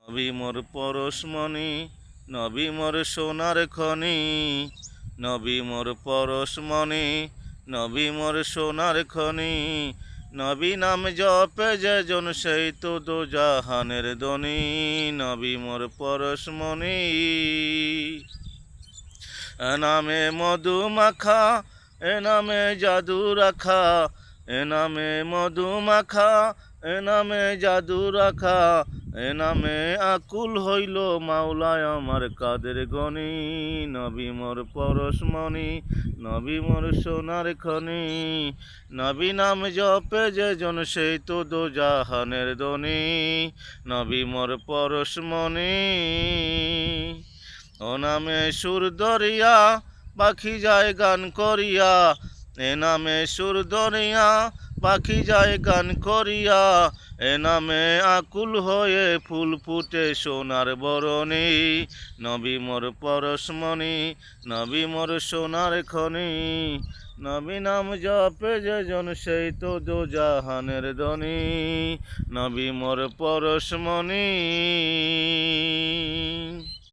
নবী মোর পরশমণি, নবী মোর সোনার খনি, নবী মোর পরশমণি, নবী মোর সোনার খনি। নবী নাম জপে যেজন সেই তো দোজাহানের ধনী। নবী মোর পরশমণি। এ নামে মধু মাখা, এ নামে জাদু রাখা, এ নামে মধু মাখা, এ নামে জাদু রাখা, এ নামে আকুল হইল মাওলায় আমার কাদের গনি। নবী মোর পরশমণি, নবী মোর সোনার খনি। নবী নাম জপে যেজন সেই তো দোজাহানের ধনী। নবী মোর পরশমণি। ও নামে সুর দরিয়া পাখি যায় গান করিয়া, এ নামে সুর দরিয়া পাখি যায় গান করিয়া, এ নামে আকুল হয়ে ফুল ফুটে সোনার বরণী। নবী মোর পরশমণি, নবী মোর সোনার খনি। নবী নাম জপে যেজন সেই তো দোজাহানের ধনী। নবী মোর পরশমণি।